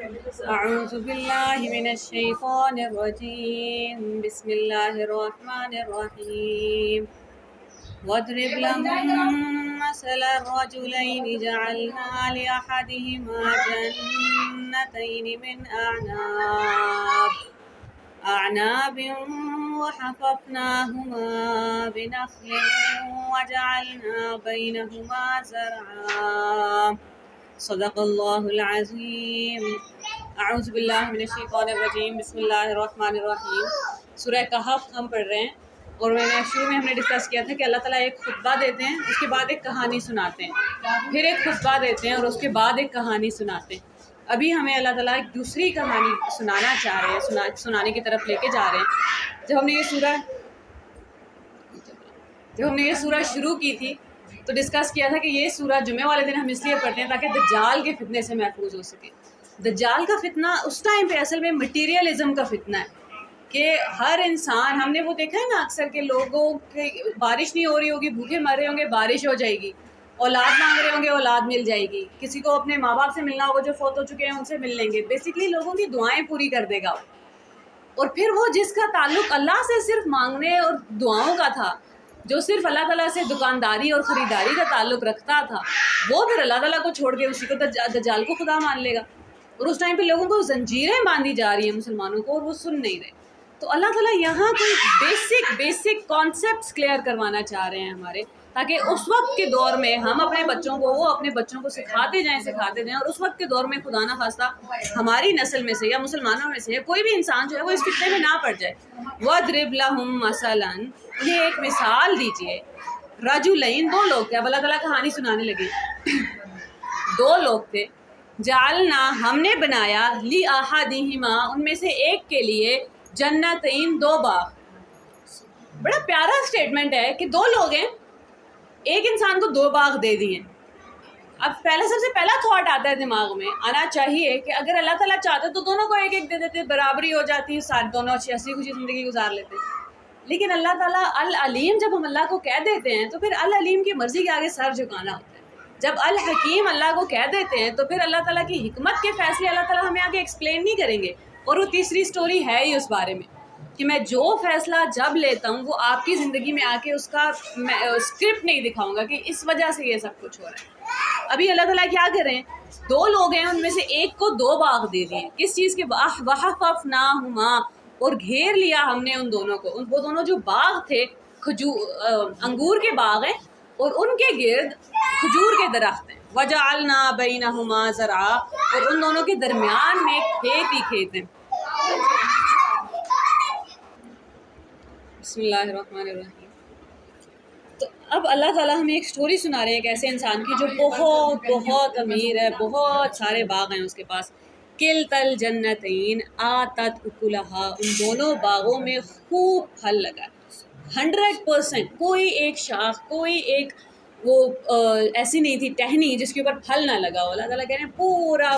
أعوذ بالله من الشيطان الرجيم بسم الله الرحمن الرحيم واضرب لهم مثل الرجلين جعلنا لأحدهما جنتين من أعناب وحففناهما بنخل وجعلنا بينهما زرعا صدق اللہ العظیم۔ اعوذ باللہ من الشیطان الرجیم بسم اللہ الرحمن الرحیم۔ سورہ کہف ہم پڑھ رہے ہیں، اور شروع میں ہم نے ڈسکس کیا تھا کہ اللہ تعالیٰ ایک خطبہ دیتے ہیں، اس کے بعد ایک کہانی سناتے ہیں، پھر ایک خطبہ دیتے ہیں اور اس کے بعد ایک کہانی سناتے ہیں۔ ابھی ہمیں اللہ تعالیٰ ایک دوسری کہانی سنانا چاہ رہے ہیں، سنانے کی طرف لے کے جا رہے ہیں۔ جب ہم نے یہ سورہ شروع کی تھی تو ڈسکس کیا تھا کہ یہ سورہ جمعہ والے دن ہم اس لیے پڑھتے ہیں تاکہ دجال کے فتنے سے محفوظ ہو سکے۔ دجال کا فتنہ اس ٹائم پہ اصل میں مٹیریلزم کا فتنہ ہے کہ ہر انسان، ہم نے وہ دیکھا ہے نا اکثر کہ لوگوں کے بارش نہیں ہو رہی ہوگی، بھوکے مر رہے ہوں گے، بارش ہو جائے گی، اولاد مانگ رہے ہوں گے، اولاد مل جائے گی، کسی کو اپنے ماں باپ سے ملنا ہوگا جو فوت ہو چکے ہیں ان سے مل لیں گے، بیسیکلی لوگوں کی دعائیں پوری کر دے گا۔ اور پھر وہ جس کا تعلق اللہ سے صرف مانگنے اور دعاؤں کا تھا، جو صرف اللہ تعالیٰ سے دکانداری اور خریداری کا تعلق رکھتا تھا، وہ پھر اللہ تعالیٰ کو چھوڑ کے اسی کو دجال کو خدا مان لے گا۔ اور اس ٹائم پہ لوگوں کو زنجیریں باندھی جا رہی ہیں مسلمانوں کو، اور وہ سن نہیں رہے۔ تو اللہ تعالیٰ یہاں کوئی بیسک کانسیپٹس کلیئر کروانا چاہ رہے ہیں ہمارے، تاکہ اس وقت کے دور میں ہم اپنے بچوں کو، وہ اپنے بچوں کو سکھاتے جائیں، اور اس وقت کے دور میں خدا نہ خواستہ ہماری نسل میں سے یا مسلمانوں میں سے کوئی بھی انسان جو ہے وہ اس فتنے میں نہ پڑ جائے۔ وَاضْرِبْ لَهُم مَثَلًا، انہیں ایک مثال دیجئے۔ رجلین، دو لوگ تھے، اب اللہ تعالیٰ کہانی سنانے لگے۔ دو لوگ تھے، جعلنا، ہم نے بنایا، لِأَحَدِهِمَا، ان میں سے ایک کے لیے، جنتین، دو باغ۔ بڑا پیارا سٹیٹمنٹ ہے کہ دو لوگ ہیں، ایک انسان کو دو باغ دے دیے۔ اب سب سے پہلا تھاٹ آتا ہے دماغ میں، آنا چاہیے کہ اگر اللہ تعالیٰ چاہتے تو دونوں کو ایک ایک دے دیتے، برابری ہو جاتی، ساتھ دونوں اچھی ہنسی خوشی زندگی گزار لیتے۔ لیکن اللہ تعالیٰ العلیم جب ہم اللہ کو کہہ دیتے ہیں تو پھر العلیم کی مرضی کے آگے سر جھکانا ہوتا ہے۔ جب الحکیم اللہ کو کہہ دیتے ہیں تو پھر اللہ تعالیٰ کی حکمت کے فیصلے اللہ تعالیٰ ہمیں آگے ایکسپلین نہیں کریں گے۔ اور وہ تیسری سٹوری ہے ہی اس بارے میں کہ میں جو فیصلہ جب لیتا ہوں وہ آپ کی زندگی میں آ کے اس کا اسکرپٹ نہیں دکھاؤں گا کہ اس وجہ سے یہ سب کچھ ہو رہا ہے۔ ابھی اللہ تعالیٰ کیا کر رہے ہیں، دو لوگ ہیں، ان میں سے ایک کو دو باغ دے دیے، کس چیز کے؟ وَحَفَفْنَاهُمَا، اور گھیر لیا ہم نے ان دونوں کو۔ وہ دونوں جو باغ تھے انگور کے باغ ہیں، اور ان کے گرد کھجور کے درخت ہیں۔ وَجَعَلْنَا بَيْنَهُمَا زَرْعًا، اور ان دونوں کے درمیان میں کھیت ہی کھیت ہیں۔ بسم اللہ الرحمن الرحیم۔ تو اب اللہ تعالیٰ ہمیں ایک سٹوری سنا رہے ہیں ایک ایسے انسان کی جو بہت بہت امیر ہے، بہت سارے باغ ہیں اس کے پاس۔ کلتا الجنتین آتت اکلہا، ان دونوں باغوں میں خوب پھل لگا، 100%۔ کوئی ایک شاخ، کوئی ایک وہ ایسی نہیں تھی ٹہنی جس کے اوپر پھل نہ لگا ہو۔ اللہ تعالیٰ کہہ رہے ہیں پورا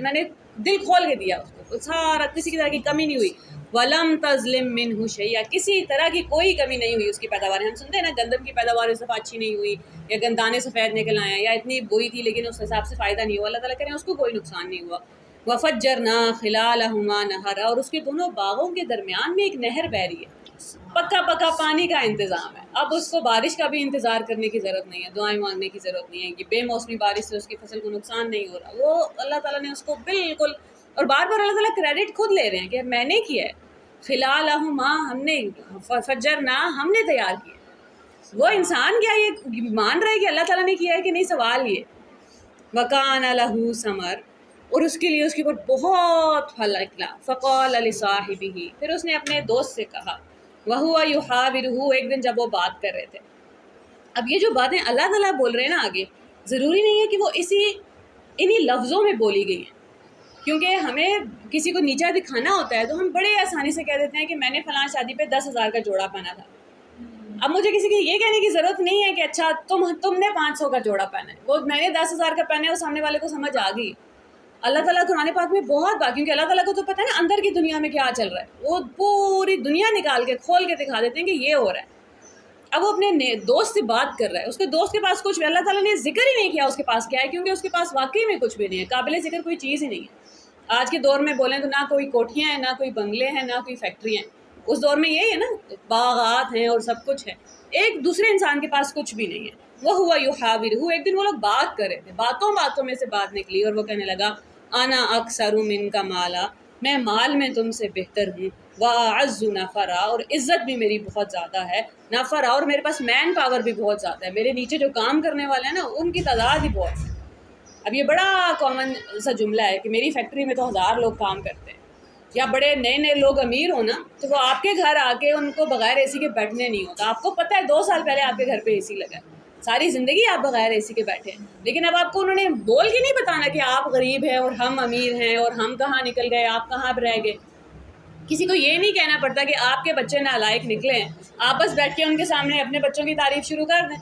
میں نے دل کھول کے دیا اس کو، سارا، کسی کی طرح کی کمی نہیں ہوئی۔ وَلَمْ تَظْلِمْ مِنْهُ شَيْئًا، کسی طرح کی کوئی کمی نہیں ہوئی اس کی پیداوار۔ ہم سنتے ہیں نا گندم کی پیداوار اس دفعہ اچھی نہیں ہوئی، یا گندانے سفید نکل آئے، یا اتنی بوئی تھی لیکن اس حساب سے فائدہ نہیں ہوا۔ اللہ تعالیٰ کہہ رہے ہیں اس کو کوئی نقصان نہیں ہوا۔ وَفَجَّرْنَا خِلَالَهُمَا نَهَرًا، اور اس کے دونوں باغوں کے درمیان میں ایک نہر بہہ رہی ہے، پکا پانی کا انتظام ہے۔ اب اس کو بارش کا بھی انتظار کرنے کی ضرورت نہیں ہے، دعائیں مانگنے کی ضرورت نہیں ہے کہ بے موسمی بارش سے اس کی فصل کو نقصان نہیں ہو رہا۔ وہ اللہ تعالیٰ نے اس کو بالکل، اور بار بار اللہ تعالیٰ کریڈٹ خود لے رہے ہیں کہ میں نے کیا ہے۔ خلالہما، ہم نے، فجرنا، ہم نے تیار کیا۔ وہ انسان کیا یہ مان رہا ہے کہ اللہ تعالیٰ نے کیا ہے کہ نہیں؟ سوال یہ۔ وَكَانَ لَهُ ثَمَرٌ، اور اس کے لیے اس کے اوپر بہت پھل نکلا۔ فَقَالَ لِصَاحِبِهِ، پھر اس نے اپنے دوست سے کہا، وَهُوَ يُحَاوِرُهُ، ایک دن جب وہ بات کر رہے تھے۔ اب یہ جو باتیں اللہ تعالیٰ بول رہے ہیں نا آگے، ضروری نہیں ہے کہ وہ انہی لفظوں میں بولی گئی ہیں، کیونکہ ہمیں کسی کو نیچا دکھانا ہوتا ہے تو ہم بڑے آسانی سے کہہ دیتے ہیں کہ میں نے فلاں شادی پہ 10,000 کا جوڑا پہنا تھا۔ اب مجھے کسی کی یہ کہنے کی ضرورت نہیں ہے کہ اچھا تم نے 500 کا جوڑا پہنا ہے، وہ میں نے 10,000 کا پہنا ہے، وہ سامنے والے کو سمجھ آ گئی۔ اللہ تعالیٰ قرآن پاک میں بہت بات، کیونکہ اللہ تعالیٰ کو تو پتہ ہے نا اندر کی دنیا میں کیا چل رہا ہے، وہ پوری دنیا نکال کے کھول کے دکھا دیتے ہیں کہ یہ ہو رہا ہے۔ اب وہ اپنے دوست سے بات کر رہا ہے، اس کے دوست کے پاس کچھ بھی، اللہ تعالیٰ نے ذکر ہی نہیں کیا اس کے پاس کیا ہے، کیونکہ اس کے پاس واقعی میں کچھ بھی نہیں ہے، قابل ذکر کوئی چیز ہی نہیں ہے۔ آج کے دور میں بولیں تو نہ کوئی کوٹھیاں ہیں، نہ کوئی بنگلے ہیں، نہ کوئی فیکٹری ہیں. اس دور میں یہی ہے نا، باغات ہیں اور سب کچھ ہے. ایک دوسرے انسان کے پاس کچھ بھی نہیں ہے. وہ ہوا یحاورہ، ایک دن وہ لوگ بات کر رہے تھے، باتوں میں سے بات نکلی اور وہ کہنے لگا انا اکثر منک مالا، میں مال میں تم سے بہتر ہوں، واعز نفرا، اور عزت بھی میری بہت زیادہ ہے، نفرا، اور میرے پاس مین پاور بھی بہت زیادہ ہے، میرے نیچے جو کام کرنے والے ہیں نا ان کی تعداد ہی بہت ہے. اب یہ بڑا کامن سا جملہ ہے کہ میری فیکٹری میں تو 1000 لوگ کام کرتے ہیں، یا بڑے نئے لوگ امیر ہو نا تو وہ آپ کے گھر آ کے ان کو بغیر اے سی کے بیٹھنے نہیں ہوتا. آپ کو پتہ ہے 2 سال پہلے آپ کے گھر پہ اے سی لگا ہے، ساری زندگی آپ بغیر اے سی کے بیٹھے ہیں، لیکن اب آپ کو انہوں نے بول کے نہیں بتانا کہ آپ غریب ہیں اور ہم امیر ہیں اور ہم کہاں نکل گئے، آپ کہاں رہ گئے. کسی کو یہ نہیں کہنا پڑتا کہ آپ کے بچے نالائق نکلے ہیں، آپ بس بیٹھ کے ان کے سامنے اپنے بچوں کی تعریف شروع کر دیں.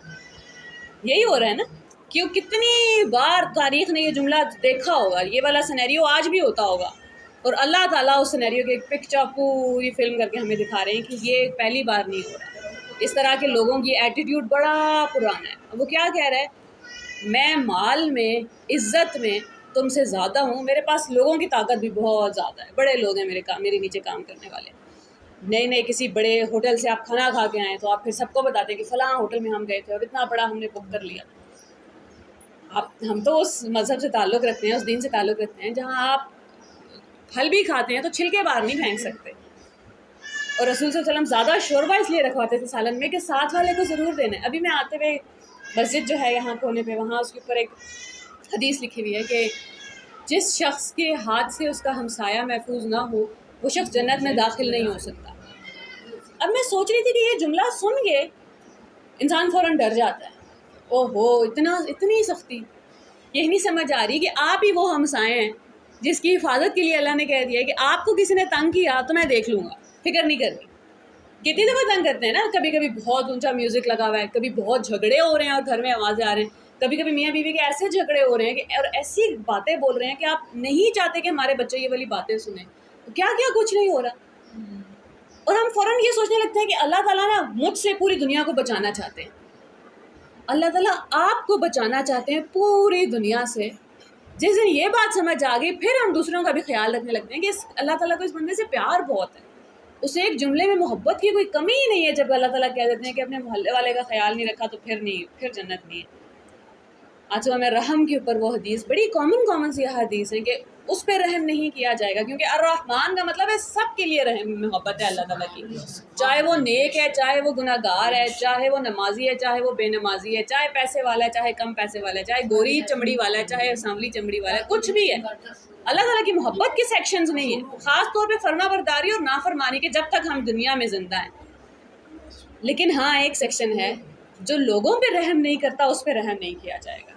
یہی ہو رہا ہے نا. کیوں کتنی بار تاریخ نے یہ جملہ دیکھا ہوگا، یہ والا سینیریو آج بھی ہوتا ہوگا، اور اللہ تعالیٰ اس سینیریو کی ایک پکچر پوری فلم کر کے ہمیں دکھا رہے ہیں کہ یہ پہلی بار نہیں ہو رہا. اس طرح کے لوگوں کی ایٹیٹیوڈ بڑا پرانا ہے. وہ کیا کہہ رہا ہے، میں مال میں، عزت میں تم سے زیادہ ہوں، میرے پاس لوگوں کی طاقت بھی بہت زیادہ ہے، بڑے لوگ ہیں میرے نیچے کام کرنے والے. نئے کسی بڑے ہوٹل سے آپ کھانا کھا کے آئیں تو آپ پھر سب کو بتاتے ہیں کہ فلاں ہوٹل میں ہم گئے تھے اور اتنا بڑا ہم نے بک کر لیا. ہم تو اس مذہب سے تعلق رکھتے ہیں، اس دین سے تعلق رکھتے ہیں جہاں آپ پھل بھی کھاتے ہیں تو چھلکے باہر نہیں پھینک سکتے. اور رسول صلی اللہ علیہ وسلم زیادہ شوربہ اس لیے رکھواتے تھے سالن میں کہ ساتھ والے کو ضرور دینا ہے. ابھی میں آتے ہوئے مسجد جو ہے یہاں کونے پہ، وہاں اس کے اوپر ایک حدیث لکھی ہوئی ہے کہ جس شخص کے ہاتھ سے اس کا ہمسایہ محفوظ نہ ہو وہ شخص جنت میں داخل نہیں ہو سکتا. اب میں سوچ رہی تھی کہ یہ جملہ سن کے انسان فوراً ڈر جاتا ہے، او ہو اتنی سختی. یہ نہیں سمجھ آ رہی کہ آپ ہی وہ ہمسائے ہیں جس کی حفاظت کے لیے اللہ نے کہہ دیا کہ آپ کو کسی نے تنگ کیا تو میں دیکھ لوں گا، فکر نہیں کرنی. کتنی دفعہ تنگ کرتے ہیں نا، کبھی بہت اونچا میوزک لگا ہوا ہے، کبھی بہت جھگڑے ہو رہے ہیں اور گھر میں آوازیں آ رہے ہیں، کبھی میاں بیوی کے ایسے جھگڑے ہو رہے ہیں کہ اور ایسی باتیں بول رہے ہیں کہ آپ نہیں چاہتے کہ ہمارے بچے یہ والی باتیں سنیں. کیا کچھ نہیں ہو رہا، اور ہم فوراً یہ سوچنے لگتے ہیں کہ اللہ تعالیٰ نا مجھ سے پوری دنیا کو بچانا چاہتے ہیں. اللہ تعالیٰ آپ کو بچانا چاہتے ہیں پوری دنیا سے. جس دن یہ بات سمجھ آ گئی پھر ہم دوسروں کا بھی خیال رکھنے لگتے ہیں کہ اللہ تعالیٰ کو اس بندے سے پیار بہت ہے، اسے ایک جملے میں محبت کی کوئی کمی ہی نہیں ہے. جب اللہ تعالیٰ کہہ دیتے ہیں کہ اپنے محلے والے کا خیال نہیں رکھا تو پھر جنت نہیں ہے. آج صبح میں رحم کے اوپر وہ حدیث، بڑی کامن سی حدیث ہے کہ اس پہ رحم نہیں کیا جائے گا، کیونکہ الرحمن کا مطلب ہے سب کے لیے رحم محبت ہے اللہ تعالیٰ کی، چاہے وہ نیک ہے، چاہے وہ گناہ گار ہے، چاہے وہ نمازی ہے، چاہے وہ بے نمازی ہے، چاہے پیسے والا ہے، چاہے کم پیسے والا ہے، چاہے گوری چمڑی والا ہے، چاہے سانولی چمڑی والا ہے، کچھ بھی ہے. اللہ تعالیٰ کی محبت کے سیکشنز نہیں ہیں، خاص طور پہ فرما برداری اور نافرمانی کے جب تک ہم دنیا میں زندہ ہیں. لیکن ہاں ایک سیکشن ہے جو لوگوں پہ رحم نہیں کرتا، اس پہ رحم نہیں کیا جائے گا.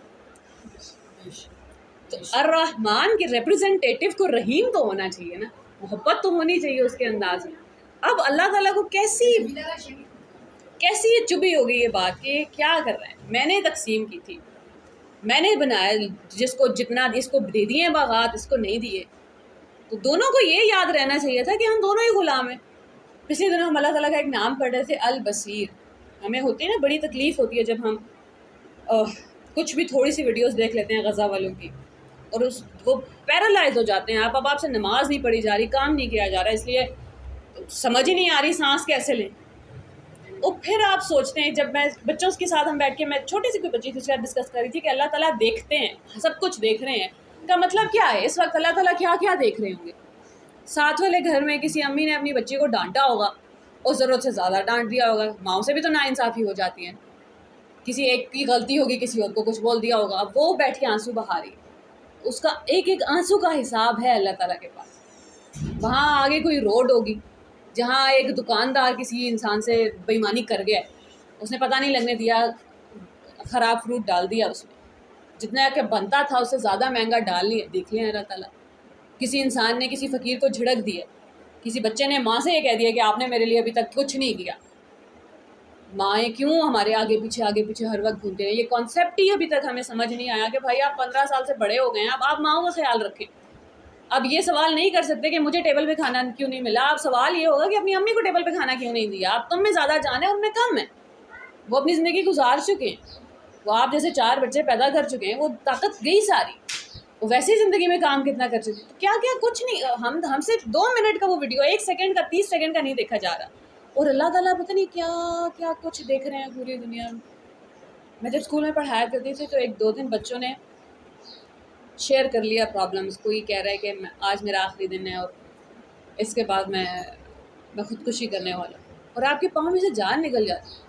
تو الرحمن کے ریپرزنٹیٹیو کو رحیم تو ہونا چاہیے نا، محبت تو ہونی چاہیے اس کے انداز میں. اب اللہ تعالیٰ کو کیسی چبھی ہو گئی یہ بات کہ کیا کر رہے ہیں. میں نے تقسیم کی تھی، میں نے بنایا، جس کو جتنا اس کو دے دیے باغات، اس کو نہیں دیے، تو دونوں کو یہ یاد رہنا چاہیے تھا کہ ہم دونوں ہی غلام ہیں. پچھلے دنوں ہم اللہ تعالیٰ کا ایک نام پڑھ رہے تھے، البصیر. ہمیں ہوتی ہے نا بڑی تکلیف ہوتی ہے جب ہم کچھ بھی تھوڑی سی ویڈیوز دیکھ لیتے ہیں غزہ والوں کی اور وہ پیرالائز ہو جاتے ہیں. اب آپ سے نماز نہیں پڑھی جا رہی، کام نہیں کیا جا رہا، اس لیے سمجھ ہی نہیں آ رہی سانس کیسے لیں. اور پھر آپ سوچتے ہیں، جب میں بچوں کے ساتھ ہم بیٹھ کے، میں چھوٹی سی کوئی بچی تھی اس کے ساتھ ڈسکس کر رہی تھی کہ اللہ تعالیٰ دیکھتے ہیں، سب کچھ دیکھ رہے ہیں کا مطلب کیا ہے. اس وقت اللہ تعالیٰ کیا دیکھ رہے ہوں گے. ساتھ والے گھر میں کسی امی نے اپنی بچی کو ڈانٹا ہوگا اور ضرورت سے زیادہ ڈانٹ دیا ہوگا. ماؤں سے بھی تو ناانصافی ہو جاتی ہے، کسی ایک کی غلطی ہوگی، کسی اور کو کچھ بول دیا ہوگا، اب وہ بیٹھ کے آنسو بہا رہی ہے. اس کا ایک آنسو کا حساب ہے اللہ تعالیٰ کے پاس. وہاں آگے کوئی روڈ ہوگی جہاں ایک دکاندار کسی انسان سے بےایمانی کر گیا، اس نے پتہ نہیں لگنے دیا، خراب فروٹ ڈال دیا اس میں، جتنا کہ بنتا تھا اس سے زیادہ مہنگا ڈال لیا. دیکھ لیں اللہ تعالیٰ. کسی انسان نے کسی فقیر کو جھڑک دیا، کسی بچے نے ماں سے یہ کہہ دیا کہ آپ نے میرے لیے ابھی تک کچھ نہیں کیا. مائیں کیوں ہمارے آگے پیچھے ہر وقت گھومتے ہیں. یہ کانسیپٹ ہی ابھی تک ہمیں سمجھ نہیں آیا کہ بھائی آپ 15 سال سے بڑے ہو گئے ہیں، اب آپ ماؤں کا خیال رکھیں. اب یہ سوال نہیں کر سکتے کہ مجھے ٹیبل پہ کھانا کیوں نہیں ملا. اب سوال یہ ہوگا کہ اپنی امی کو ٹیبل پہ کھانا کیوں نہیں دیا. اب تم میں زیادہ جان ہے، ان میں کم ہے. وہ اپنی زندگی گزار چکے ہیں، وہ آپ جیسے 4 بچے پیدا کر چکے ہیں، وہ طاقت گئی ساری. وہ ویسے ہی زندگی میں کام کتنا کر چکے. تو کیا کیا کچھ نہیں, ہم سے 2 منٹ کا وہ ویڈیو 1 سیکنڈ کا 30 سیکنڈ کا نہیں دیکھا جا رہا, اور اللہ تعالیٰ پتہ نہیں کیا کیا کچھ دیکھ رہے ہیں پوری دنیا میں. میں جب اسکول میں پڑھایا کرتی تھی تو 1-2 دن بچوں نے شیئر کر لیا پرابلمس. کوئی کہہ رہا ہے کہ آج میرا آخری دن ہے اور اس کے بعد میں خودکشی کرنے والا ہوں, اور آپ کے پاؤں میں سے جان نکل جاتی.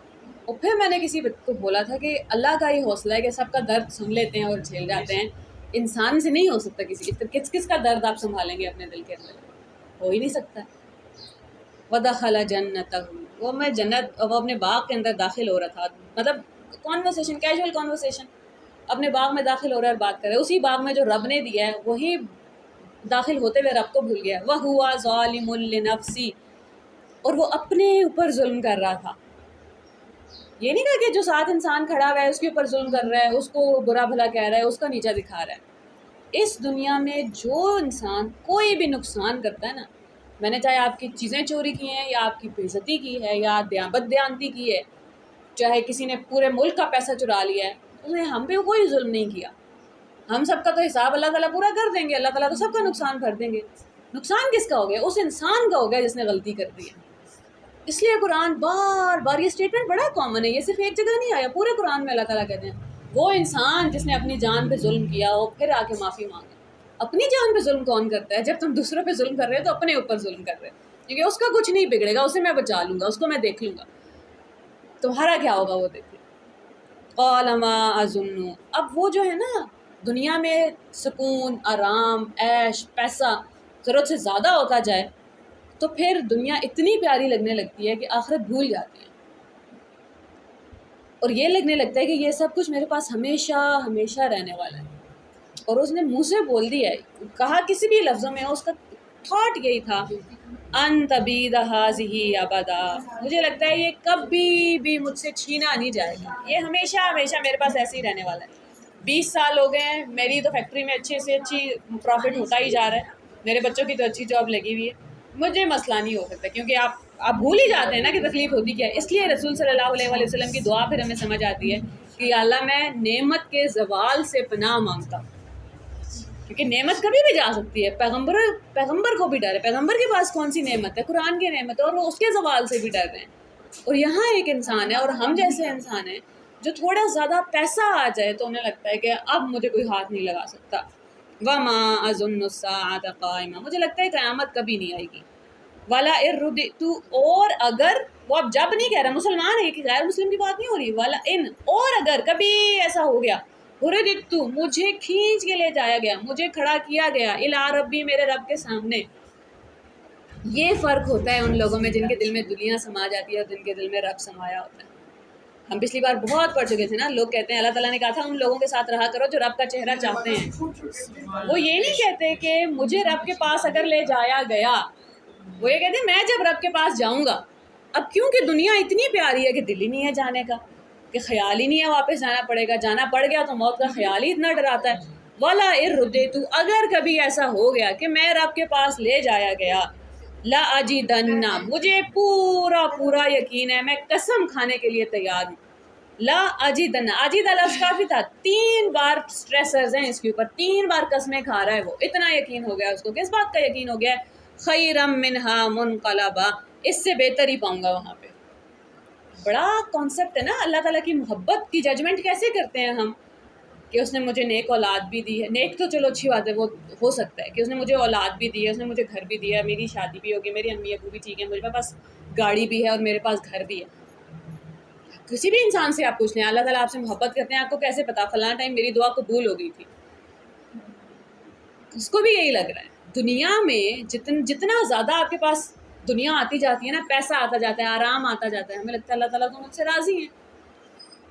اور پھر میں نے کسی کو بولا تھا کہ اللہ کا یہ حوصلہ ہے کہ سب کا درد سن لیتے ہیں اور جھیل جاتے ہیں, انسان سے نہیں ہو سکتا کسی کی. کس کا درد آپ سنبھالیں گے اپنے دل کے اندر, ہو ہی نہیں سکتا. وَدَخَلَ جَنَّتَهُ, وہ میں جنت, وہ اپنے باغ کے اندر داخل ہو رہا تھا, مطلب کانورسیشن, کیجول کانورسیشن, اپنے باغ میں داخل ہو رہا ہے اور بات کر رہا ہے. اسی باغ میں جو رب نے دیا ہے وہی داخل ہوتے ہوئے رب کو بھول گیا. وَهُوَ ظَالِمٌ لِنَفْسِهِ, اور وہ اپنے اوپر ظلم کر رہا تھا. یہ نہیں کہا کہ جو ساتھ انسان کھڑا ہوا ہے اس کے اوپر ظلم کر رہا ہے, اس کو برا بھلا کہہ رہا ہے, اس کا نیچا دکھا رہا ہے. اس دنیا میں جو انسان کوئی بھی نقصان کرتا ہے نا, میں نے چاہے آپ کی چیزیں چوری کی ہیں یا آپ کی بے عزتی کی ہے یا بددیانتی کی ہے, چاہے کسی نے پورے ملک کا پیسہ چرا لیا ہے, اس نے ہم پہ کوئی ظلم نہیں کیا. ہم سب کا تو حساب اللہ تعالیٰ پورا کر دیں گے, اللہ تعالیٰ تو سب کا نقصان کر دیں گے. نقصان کس کا ہو گیا؟ اس انسان کا ہو گیا جس نے غلطی کر دی ہے. اس لیے قرآن بار بار, یہ اسٹیٹمنٹ بڑا کامن ہے, یہ صرف ایک جگہ نہیں آیا, پورے قرآن میں اللہ تعالیٰ کہتے ہیں وہ انسان جس نے اپنی جان پہ ظلم کیا ہو پھر آ کے معافی مانگے. اپنی جان پہ ظلم کون کرتا ہے؟ جب تم دوسروں پہ ظلم کر رہے ہو تو اپنے اوپر ظلم کر رہے ہو, کیونکہ اس کا کچھ نہیں بگڑے گا, اسے میں بچا لوں گا, اس کو میں دیکھ لوں گا. تمہارا کیا ہوگا وہ دیکھ لیں. قال ما اظن, اب وہ جو ہے نا دنیا میں سکون, آرام, عیش, پیسہ ضرورت سے زیادہ ہوتا جائے تو پھر دنیا اتنی پیاری لگنے لگتی ہے کہ آخرت بھول جاتی ہے, اور یہ لگنے لگتا ہے کہ یہ سب کچھ میرے پاس ہمیشہ ہمیشہ رہنے والا ہے. اور اس نے منہ سے بول دیا ہے, کہا کسی بھی لفظوں میں, اس کا تھاٹ یہی تھا ان تبید ہذہ ابدا, مجھے لگتا ہے یہ کبھی بھی مجھ سے چھینا نہیں جائے گا, یہ ہمیشہ ہمیشہ میرے پاس ایسے ہی رہنے والا ہے. 20 سال ہو گئے ہیں, میری تو فیکٹری میں اچھے سے اچھی پروفٹ ہوتا ہی جا رہا ہے, میرے بچوں کی تو اچھی جاب لگی ہوئی ہے, مجھے مسئلہ نہیں ہو سکتا, کیونکہ آپ بھول ہی جاتے ہیں نا کہ تکلیف ہوتی کیا ہے. اس لیے رسول صلی اللہ علیہ وسلم کی دعا پھر ہمیں سمجھ آتی ہے کہ یا اللہ میں نعمت کے زوال سے پناہ مانگتا ہوں, کیونکہ نعمت کبھی بھی جا سکتی ہے. پیغمبر کو بھی ڈر ہے, پیغمبر کے پاس کون سی نعمت ہے؟ قرآن کی نعمت ہے, اور وہ اس کے زوال سے بھی ڈر رہے ہیں. اور یہاں ایک انسان ہے, اور ہم جیسے انسان ہیں جو تھوڑا زیادہ پیسہ آ جائے تو انہیں لگتا ہے کہ اب مجھے کوئی ہاتھ نہیں لگا سکتا. وما اظن الساعۃ قائمہ, مجھے لگتا ہے قیامت کبھی نہیں آئے گی. والا ردعت, اور اگر, وہ اب جب نہیں کہہ رہا, مسلمان ہے کہ غیر مسلم کی بات نہیں ہو رہی. والا ان, اور اگر کبھی ایسا ہو گیا, ردعت, مجھے کھینچ کے لے جایا گیا, مجھے کھڑا کیا گیا, الی ربی, میرے رب کے سامنے. یہ فرق ہوتا ہے ان لوگوں میں جن کے دل میں دنیا سما جاتی ہے اور جن کے دل میں رب سمایا ہوتا ہے. ہم پچھلی بار بہت پڑھ چکے تھے نا, لوگ کہتے ہیں اللہ تعالیٰ نے کہا تھا ان لوگوں کے ساتھ رہا کرو جو رب کا چہرہ چاہتے ہیں. وہ یہ نہیں کہتے کہ مجھے رب کے پاس اگر لے جایا گیا, وہ یہ کہتے ہیں میں جب رب کے پاس جاؤں گا. اب کیونکہ دنیا اتنی پیاری ہے کہ دل ہی نہیں ہے جانے کا, کہ خیال ہی نہیں ہے واپس جانا پڑے گا, جانا پڑ گیا تو موت کا خیال ہی اتنا ڈراتا ہے. ولا ردعت, اگر کبھی ایسا ہو گیا کہ میں رب کے پاس لے جایا گیا, لا اجدن, مجھے پورا پورا یقین ہے, میں قسم کھانے کے لیے تیار ہوں. لا اجدن, اجد لفظ کافی تھا, 3 بار سٹریسرز ہیں اس کے اوپر, 3 بار قسمیں کھا رہا ہے وہ, اتنا یقین ہو گیا اس کو. کس بات کا یقین ہو گیا ہے؟ خیرم منہا منقلبا, اس سے بہتر ہی پاؤں گا وہاں پہ. بڑا کانسیپٹ ہے نا, اللہ تعالیٰ کی محبت کی ججمنٹ کیسے کرتے ہیں ہم, کہ اس نے مجھے نیک اولاد بھی دی ہے. نیک تو چلو اچھی بات ہے, وہ ہو سکتا ہے کہ اس نے مجھے اولاد بھی دی ہے, اس نے مجھے گھر بھی دیا ہے, میری شادی بھی ہوگی, میری امی ابو بھی ٹھیک ہے, میرے پاس گاڑی بھی ہے اور میرے پاس گھر بھی ہے. کسی بھی انسان سے آپ پوچھ لیں اللہ تعالیٰ آپ سے محبت کرتے ہیں, آپ کو کیسے پتا فلاں ٹائم میری دعا قبول ہو گئی تھی؟ اس کو بھی یہی لگ رہا ہے. دنیا میں جتنا زیادہ آپ کے پاس دنیا آتی جاتی ہے نا, پیسہ آتا جاتا ہے, آرام آتا جاتا ہے, ہمیں لگتا ہے اللہ تعالیٰ تو مجھ سے راضی ہیں.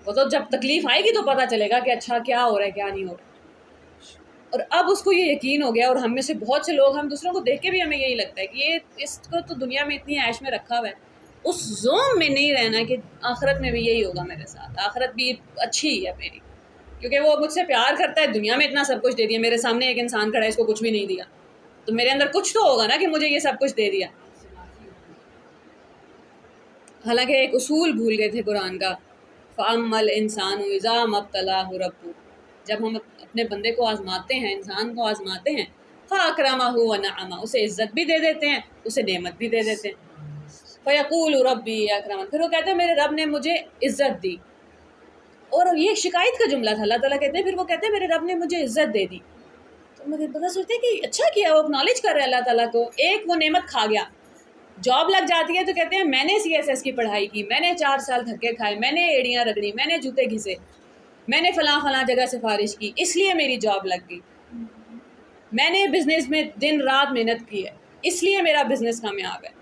وہ تو جب تکلیف آئے گی تو پتہ چلے گا کہ اچھا کیا ہو رہا ہے کیا نہیں ہو رہا. اور اب اس کو یہ یقین ہو گیا, اور ہم میں سے بہت سے لوگ, ہم دوسروں کو دیکھ کے بھی ہمیں یہی لگتا ہے کہ یہ اس کو تو دنیا میں اتنی عیش میں رکھا ہوا ہے, اس زوم میں نہیں رہنا کہ آخرت میں بھی یہی ہوگا میرے ساتھ, آخرت بھی اچھی ہی ہے میری, کیونکہ وہ مجھ سے پیار کرتا ہے, دنیا میں اتنا سب کچھ دے دیا, میرے سامنے ایک انسان کھڑا ہے اس کو کچھ بھی نہیں دیا, تو میرے اندر کچھ تو ہوگا نا کہ مجھے یہ سب کچھ دے دیا. حالانکہ ایک اصول بھول گئے تھے قرآن کا, فَأَمَّا الْإِنسَانُ إِذَا مَا ابْتَلَاهُ رَبُّهُ, جب ہم اپنے بندے کو آزماتے ہیں، انسان کو آزماتے ہیں، فَأَكْرَمَهُ وَنَعَمَهُ، اسے عزت بھی دے دیتے ہیں، اسے نعمت بھی دے دیتے ہیں. فَيَقُولُ رَبِّي أَكْرَمَنِ، پھر وہ کہتے ہیں میرے رب نے مجھے عزت دی. اور یہ شکایت کا جملہ تھا. اللہ تعالیٰ کہتے ہیں، پھر وہ کہتے ہیں میرے رب نے مجھے عزت دے دی. تو مجھے پتہ سوچتے ہیں کہ اچھا کیا، وہ اکنالج کر رہے ہیں اللہ تعالیٰ کو. ایک وہ نعمت کھا گیا، جاب لگ جاتی ہے تو کہتے ہیں میں نے CSS کی پڑھائی کی، میں نے 4 سال دھکے کھائے، میں نے ایڑیاں رگڑی، میں نے جوتے گھسے، میں نے فلاں فلاں جگہ سفارش کی، اس لیے میری جاب لگ گئی. میں نے بزنس میں دن رات محنت کی ہے، اس لیے میرا بزنس کامیاب ہے.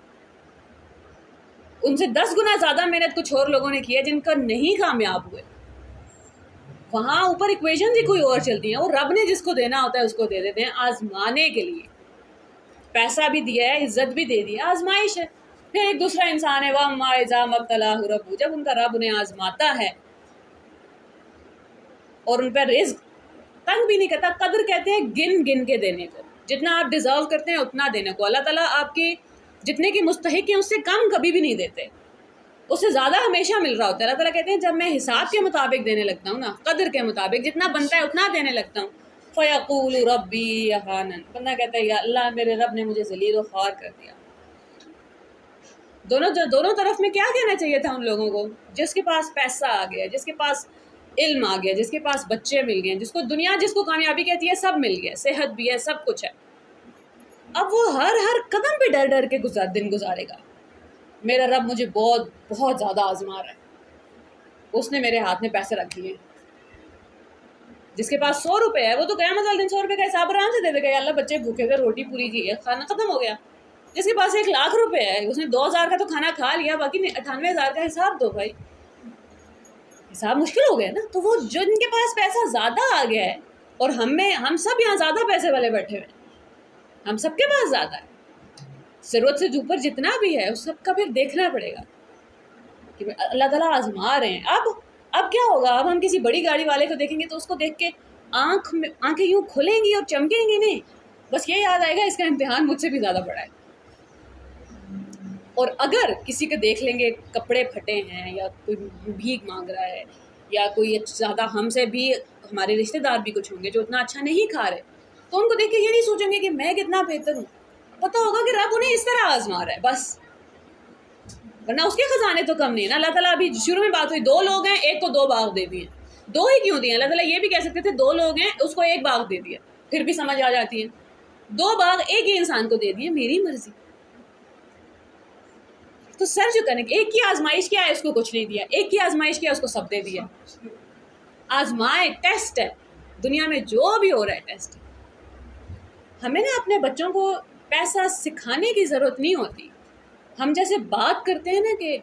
ان سے 10 گنا زیادہ محنت کچھ اور لوگوں نے کی ہے جن کا نہیں کامیاب ہوئے. وہاں اوپر ایکویشنز ہی کوئی اور چلتی ہیں. اور رب نے جس کو دینا ہوتا ہے اس کو دے دیتے ہیں آزمانے کے لیے. پیسہ بھی دیا ہے، عزت بھی دے دی ہے، آزمائش ہے. پھر ایک دوسرا انسان ہے وَأَمَّا إِذَا مَا ابْتَلَاهُ رَبُّهُ، جب ان کا رب انہیں آزماتا ہے اور ان پہ رزق تنگ بھی نہیں کرتا. قدر کہتے ہیں گن گن کے دینے کو، جتنا آپ ڈیزرو کرتے ہیں اتنا دینے کو. اللہ تعالیٰ آپ کی جتنے کی مستحق ہیں اس سے کم کبھی بھی نہیں دیتے، اس سے زیادہ ہمیشہ مل رہا ہوتا ہے. اللہ تعالیٰ کہتے ہیں جب میں حساب کے مطابق دینے لگتا ہوں نا، قدر کے مطابق جتنا بنتا ہے اتنا دینے لگتا ہوں. فَيَقُولُ رَبِّي أَهَانَنِ، بندہ کہتا ہے یا اللہ میرے رب نے مجھے ذلیل و خوار کر دیا. دونوں طرف میں کیا کہنا چاہیے تھا ان لوگوں کو؟ جس کے پاس پیسہ آ گیا، جس کے پاس علم آ گیا، جس کے پاس بچے مل گئے، جس کو دنیا جس کو کامیابی کہتی ہے سب مل گیا، صحت بھی ہے، سب کچھ ہے. اب وہ ہر قدم پہ ڈر ڈر کے دن گزارے گا. میرا رب مجھے بہت بہت زیادہ آزما رہا ہے، اس نے میرے ہاتھ میں پیسے رکھ دیے. جس کے پاس 100 روپے ہے وہ تو قیامت والے دن 100 روپے کا حساب آرام سے دے دے گا، یا اللہ بچے بھوکے گئے، روٹی پوری کی ہے، کھانا ختم ہو گیا. جس کے پاس 1,00,000 روپے ہے اس نے 2,000 کا تو کھانا کھا لیا، باقی 98,000 کا حساب دو بھائی. حساب مشکل ہو گیا نا. تو وہ جن کے پاس پیسہ زیادہ آ گیا ہے، اور ہم سب یہاں زیادہ پیسے والے بیٹھے ہوئے ہیں، ہم سب کے پاس زیادہ ہے، ضرورت سے اوپر جتنا بھی ہے اس سب کا پھر دیکھنا پڑے گا کہ اللہ تعالیٰ آزما رہے ہیں. اب کیا ہوگا؟ اب ہم کسی بڑی گاڑی والے کو دیکھیں گے تو اس کو دیکھ کے آنکھیں یوں کھلیں گی اور چمکیں گی نہیں، بس یہ یاد آئے گا اس کا امتحان مجھ سے بھی زیادہ بڑا ہے. اور اگر کسی کو دیکھ لیں گے کپڑے پھٹے ہیں، یا کوئی بھیک مانگ رہا ہے، یا کوئی زیادہ ہم سے بھی ہمارے رشتہ دار بھی کچھ ہوں گے جو اتنا اچھا نہیں کھا رہے، تو ان کو دیکھ کے یہ نہیں سوچیں گے کہ میں کتنا بہتر ہوں. پتہ ہوگا کہ رب انہیں اس طرح آزما رہا ہے بس، ورنہ اس کے خزانے تو کم نہیں ہے نا. اللہ تعالیٰ ابھی شروع میں بات ہوئی 2 لوگ ہیں، ایک کو 2 باغ دے دیے. 2 ہی کیوں دیے؟ اللہ تعالیٰ یہ بھی کہہ سکتے تھے 2 لوگ ہیں اس کو 1 باغ دے دیا، پھر بھی سمجھ آ جاتی ہے. 2 باغ ایک ہی انسان کو دے دیے، میری مرضی. تو سر جھکانے کی، ایک کی آزمائش کیا ہے اس کو کچھ نہیں دیا، ایک کی آزمائش کیا اس کو سب دے دیا. آزمائے، ٹیسٹ ہے دنیا میں جو بھی ہو رہا ہے، ٹیسٹ. ہمیں نا اپنے بچوں کو پیسہ سکھانے کی ضرورت نہیں ہوتی. ہم جیسے بات کرتے ہیں نا کہ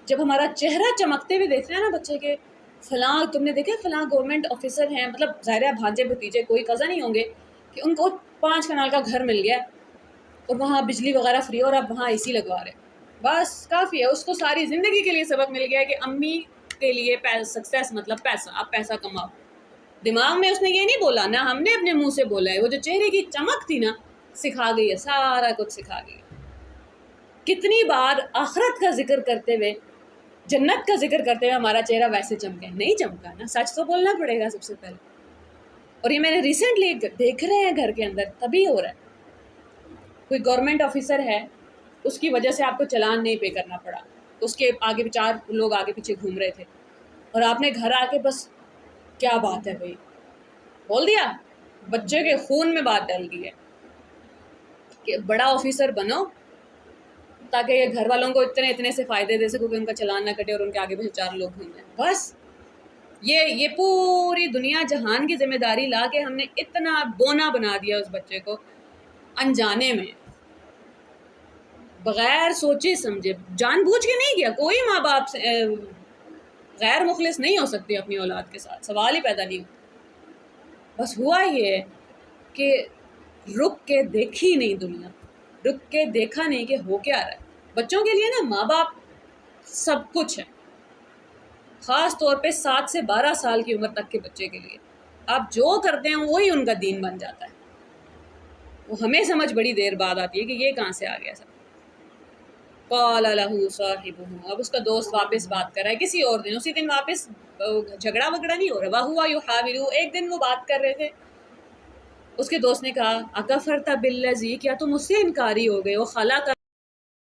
جب ہمارا چہرہ چمکتے ہوئے دیکھتے ہیں نا بچے کے، فلاں تم نے دیکھا فلاں گورنمنٹ آفیسر ہیں، مطلب ظاہر ہے بھانجے بھتیجے کوئی کزن نہیں ہوں گے، کہ ان کو 5 کنال کا گھر مل گیا اور وہاں بجلی وغیرہ فری اور اب وہاں AC لگوا رہے، بس کافی ہے. اس کو ساری زندگی کے لیے سبق مل گیا کہ امی کے لیے سکسیس مطلب پیسہ، آپ پیسہ کماؤ. دماغ میں اس نے یہ نہیں بولا، نہ ہم نے اپنے منہ سے بولا ہے، وہ جو چہرے کی چمک تھی نا سکھا گئی ہے، سارا کچھ سکھا گئی ہے. کتنی بار آخرت کا ذکر کرتے ہوئے، جنت کا ذکر کرتے ہوئے ہمارا چہرہ ویسے چمکے؟ نہیں چمکا نا. سچ تو بولنا پڑے گا سب سے پہلے. اور یہ میں نے ریسنٹلی دیکھ رہے ہیں گھر کے اندر تبھی ہو رہا ہے. کوئی گورنمنٹ آفیسر ہے، اس کی وجہ سے آپ کو چلان نہیں پے کرنا پڑا، اس کے آگے 4 لوگ آگے پیچھے گھوم رہے تھے، اور آپ نے گھر آ کے بس کیا بات ہے بھائی بول دیا. بچے کے خون میں بات ڈل گئی ہے کہ بڑا آفیسر بنو تاکہ یہ گھر والوں کو اتنے سے فائدے دے سکو کہ ان کا چلان نہ کٹے اور ان کے آگے پیچھے 4 لوگ گھوم جائیں. بس یہ پوری دنیا جہان کی ذمہ داری لا کے ہم نے اتنا بونا بنا دیا اس بچے کو انجانے میں، بغیر سوچے سمجھے، جان بوجھ کے نہیں کیا. کوئی ماں باپ سے غیر مخلص نہیں ہو سکتی اپنی اولاد کے ساتھ، سوال ہی پیدا نہیں ہوتا. بس ہوا یہ ہے کہ رک کے دیکھی نہیں دنیا، رک کے دیکھا نہیں کہ ہو کیا رہا ہے. بچوں کے لیے نا ماں باپ سب کچھ ہے، خاص طور پہ 7 سے 12 سال کی عمر تک کے بچے کے لیے. آپ جو کرتے ہیں وہی ان کا دین بن جاتا ہے. وہ ہمیں سمجھ بڑی دیر بعد آتی ہے کہ یہ کہاں سے آ گیا سب. قال له صاحبه، اب اس کا دوست واپس بات کر رہا ہے کسی اور دن، اسی دن واپس جھگڑا وگڑا نہیں ہو رہا، وہوا یحاور، ایک دن وہ بات کر رہے تھے، اس کے دوست نے کہا اکفرت بالذی، کیا تم اس سے انکاری ہو گئے ہو، خلق